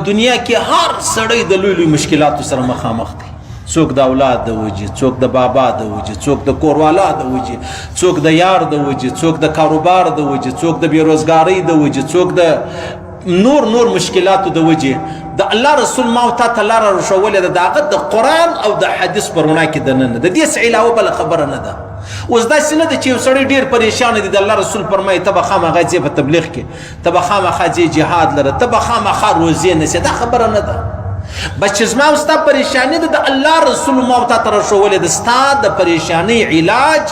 دنیا کې هر سړی د لوی لوی مشکلاتو سره مخامخ دی. څوک د اولاد د وجې، څوک د بابا د وجې، څوک د کوروالا د وجې، څوک د یار د وجې، څوک د کاروبار د وجې، څوک د بیروزګارۍ د وجې، څوک د نور مشکلاتو د وجې. د الله رسول ما او تا ته لاره روښولې ده د هغه د قرآن او د حدیث په رڼا کې دننه. د دې څه علاوه بله خبره نه ده. اوس داسې نه ده چې یو سړی ډېر پریشان دی، د الله رسول فرمایي ته به خامخا ځې په تبلیغ کې، ته به خامخا ځې جهاد لره، ته به خامخا روزې نیسې. دا خبره نه ده. بس چې زما او ستا پریشاني ده د الله رسول ما او تا ته راښولې ده. ستا د پریشانۍ علاج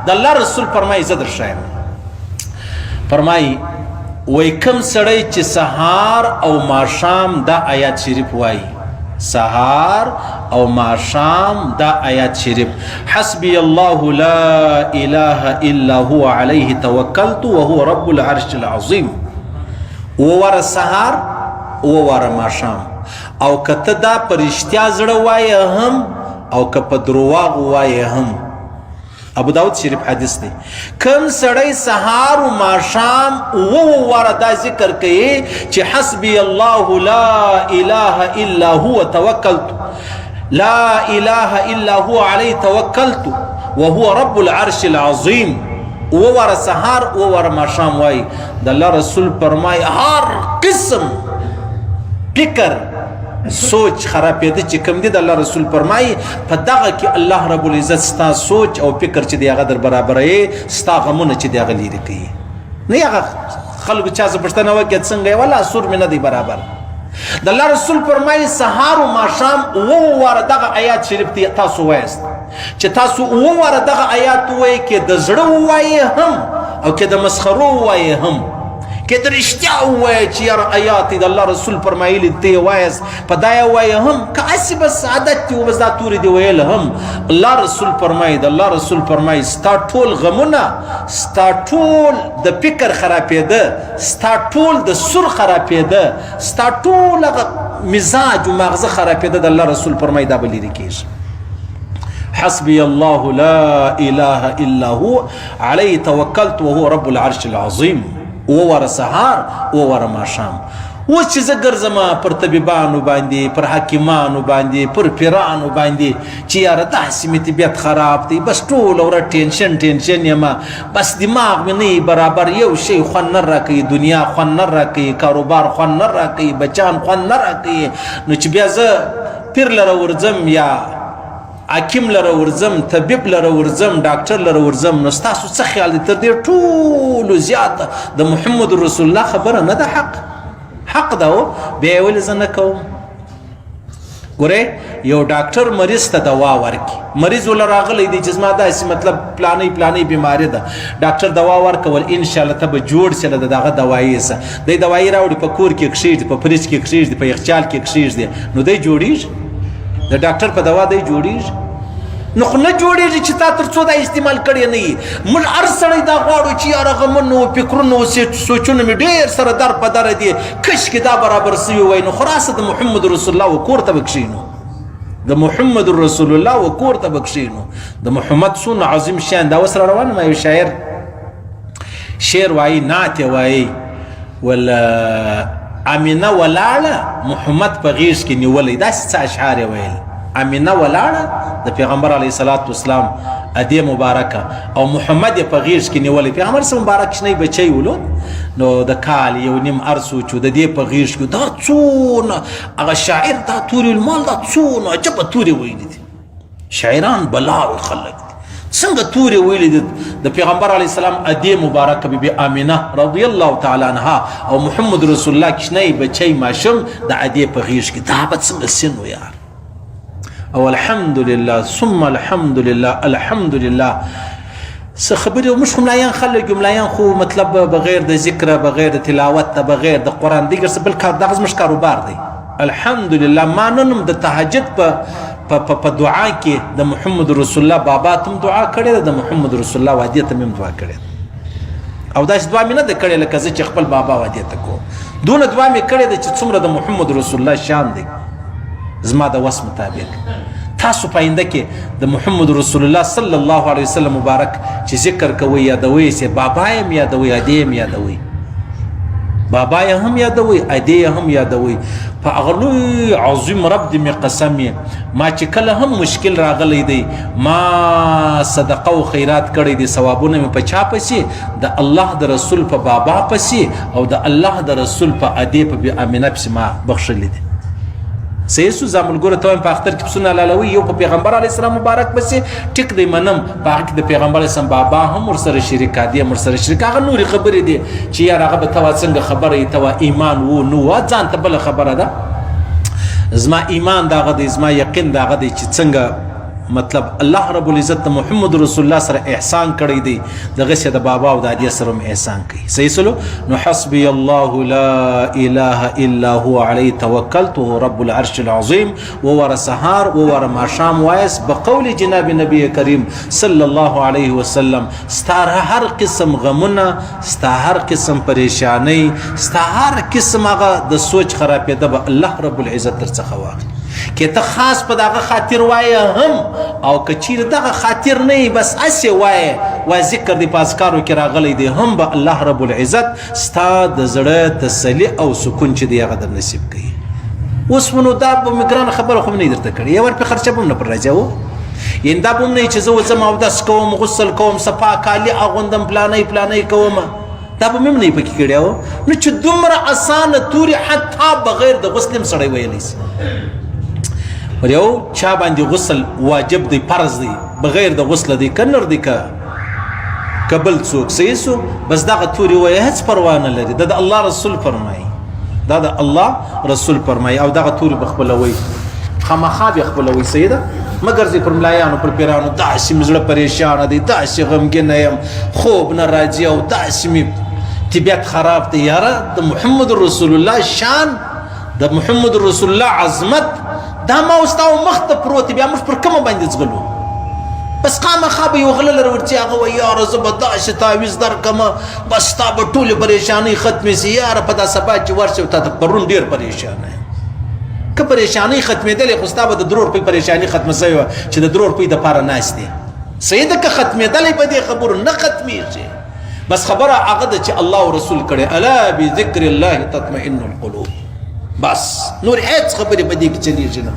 د الله رسول فرمایي زه درښایم. فرمایي وای کوم سړی چې سهار او ماښام دا آیات شریف وایي، سهار او ماښام دا آیات شریف، حسبي الله لا اله الا هو عليه توکلت وهو رب العرش العظیم، وواره سهار وواره ماښام. او که ته دا په رښتیا زړه وایې هم او که په درواغ وایې هم. ابو داود شریف حدیث دی. کم سړی سهار و ماښام واره دا ذکر کوي چې حسبي الله لا اله الا هو توکلت، لا اله الا هو علیه توکلت وهو رب العرش العظیم، واره سهار واره ماښام وایي. د الله رسول فرمایي هر قسم فکر سوچ خرابېده چې کوم دی د الله رسول فرمایي په دغه کې الله رب العزت ستا سوچ او فکر چې دی هغه در برابروي، ستا غمونه چې دی هغه لرې کوي. نه هغه خلکو چا څه پوښتنه وکړي څنګه یې والله سور مې نه دی برابر. د الله رسول فرمایي سهار و ماښام واره دغه آیات شریف تاسو وایاست. چې تاسو واره دغه آیات ووایئ، کې د زړه ووایئ هم او کې د مسخرو ووایئ هم، کې د رښتیا ووایئ چې یاره آیات د الله رسول فرمایلي ته یې وایاست، په دا یې ووایئ هم، که هسې بس عادت دي و بس دا تورې دې ویل هم. الله رسول فرمایي، د الله رسول فرمایي ستا ټول غمونه، ستا ټول د فکر خرابېده، ستا ټول د سر خرابېده، ستا ټول هغه مزاج و مغزه خرابېده، د الله رسول فرمایي دا به لرې کېږي. حسبي الله لا اله الا هو عليه توکلت وهو رب العرش العظیم، وواره سهار وواره ماښام. اوس چې زه ګرځم پر طبیبانو باندې، پر حکیمانو باندې، پر پیرانو باندې چې یاره داسې مې طبیعت خراب دی، بس ټوله ورځ ټینشن یم، بس دماغ مې نه برابر، یو شی خوند نه راکوي، دنیا خوند نه راکوي، کاروبار خوند نه راکوي، بچان خوند نه راکوي، نو چې بیا زه پیر لره ورځم یا حکیم لره ورځم، طبیب لره ورځم، ډاکټر لره ورځم، نو ستاسو څه خیال دی؟ تر دې ټولو زیاته د محمد رسول الله خبره نه ده حق ده. بیا یې ولې زه نه کوم؟ ګورئ یو ډاکټر مریض ته دوا ورکړي، مریض ول راغلی دی چې زما داسې مطلب پلانۍ بیماري ده، ډاکټر دوا ورکول انشاءالله ته به جوړ شي، د دغه دوایي څه دی دوایي راوړي په کور کې کښېږدي، په فریج کې کښېږدي، په یخچال کې کښېږدي، نو دی جوړېږي؟ د ډاکټر په دوا دی جوړېږي؟ نو خو نه جوړېږي چې تا تر څو دا استعمال کړی نه یي. موږ هر سړی دا غواړو چې یاره غمونه و فکرونه و سوچونه مې ډېر سره در په دره دي، کشکې دا برابر سوي وای. نو خو راسه د محمد رسول الله و کور ته به کښېنو، د محمد رسول الله و کور ته به کښېنو. د محمد څونه عظیم شیان. دا اوس را روان یم یو شاعر شعر وایي، نعت یې وایي، ولا امینه ولاړه محمد په غیږ کې نیولی. داسې څه اشعار یې ویل. امینه ولاړه د پیغمبر علیه الصلاة والسلام ادې مبارکه او محمد یې په غیږ کې نیولی. پیغمبر سم مبارک شنی بچی ولود، نو د کال یو نیم ارسو چې د دې په غیږ کې دا څونه هغه شاعر دا تورې المال دا څونه عجبه تورې ویلي دي. شاعران بلاوې خلک دي، څنګه تورې ویلي دي د پیغمبر علیه السلام ادې مبارکه بیبي امینه رضی الله تعالی عنها او محمد رسول الله کشنی بچی ماشوم د ادې په غیږ کې. دا به څنګه سن و یار. او الحمدلله ثم الحمدلله الحمدلله. څه خبرې موږ خو ملایان خلک یو، ملایان خو مطلب بغیر د ذکر، بغیر د تلاوت، بغیر د قرآن دیګر څه بل کار، دغه زموږ کاروبار دی. الحمدلله ما نن هم د تهجد په دعا کې د محمد رسول الله بابا ته دعا کړې ده، د محمد رسول الله وادي ته هم دعا کړې ده. او داسې دعا مې نه ده کړې لکه زه چې خپل بابا وادي ته کوم. دونه دعا مې کړې ده چې څومره د محمد رسول الله شان دی زما د وس مطابق. تاسو په آینده کې د محمد رسول الله صلی الله علیه وسلم مبارک چې ذکر کوئ یادوئ سي، بابا یې هم یادوئ، ادې یې هم یادوئ، بابا یې هم یادوئ، ادې یې هم یادوئ. په هغه لوی عظیم رب دې مې قسم یې ما چې کله هم مشکل راغلی دی ما صدقه او خیرات کړی دي ثوابونه مې په چا پسې د الله د رسول په بابا پسې او د الله د رسول په ادې په بی امینه پسې ما بخښلی دي صحیح سو زاملګوره ته په اختر کې پسونه لالوي یو په پیغمبر علی السلام مبارک پسې ټیک دی منم په هغه کې د پیغمبر علی السلام بابا هم ورسره شریک دي ورسره شریک هغه نورې خبرې دي چې یار هغه به توا څنګه خبره توا ایمان وو نو ځان ته بل خبره ده زما ایمان داغه دی زما یقین داغه دی چې څنګه مطلب الله رب العزت محمد رسول الله سره احسان کړی دی دغه څه د بابا او د ادي سره احسان کوي صحیح سلو نو حسبي الله لا اله الا هو عليه توکلت وهو رب العرش العظیم وور سحار وور ما شام وایس بقول جناب نبی کریم صلی الله علیه وسلم ستار هر قسم غمونه ستار هر قسم پریشانی ستار هر قسم هغه د سوچ خرابېده به الله رب العزت تر څخه واخلي که ته خاص په دغه خاطر وایه هم او که چیرې دغه خاطر نه بس اسې وایه وای ذکر دی پاسکارو کې راغلی دی هم به الله رب العزت ستا د زړه تسلي او سکون چې دی هغه در نصیب کوي اوس نو دا به مې ګرانه خبره خو مې نه درته کړې یو ور پې خرچه به هم نه پر راځي و یعنې دا به هم نه چې زه وځم اودس کوم غسل کوم صفا کالي اغوندم پلانی کوم دا به مې هم نه یې پکې کړی و نو چې دومره اسانه تورې حتی بغیر د غسل هم سړی ویلی سي پر یو چا باندې غسل واجب دی فرض دی بغیر د غسل دی کنر دی که بل څوک صحیح سو بس دغه تورې وایي هېڅ پروا نه لري دا د الله رسول فرمایي دا د الله رسول فرمایي او دغه تورې به خپلوئ خامخا به خپلوئ صحیح ده مګر زه پر ملایانو پر پیرانو داسې مې زړه پریشانه دی داسې غمګینه یم خوب نه راځي او داسې مې طبیعت خراب دی یاره د محمد رسول الله شان د محمد رسول الله عظمت دا ما اوستا او مخ ته پروت بیا موږ پر کومه باندې ځغلو بس خامخا به یو غله لره ورچې هغه وایي یاره زه به داسې تعویض درکړمه بس ستا به ټولې پریشانۍ ختمې سي یاره په دا سبا چې ورشې تا ته پرون ډېر پریشانه یم که پریشانۍ ختمېدلې خو ستا به د 3 روپۍ پریشاني ختمه سوې وه چې د 3 روپۍ دپاره ناست دی صحیح ده که ختمېدلی په دې خبرو نه ختمېږي بس خبره هغه ده چې الله او رسول کړی الا بذکر الله تطمئن القلوب بس نور هیڅ خبرې په دې کې چلیږي نه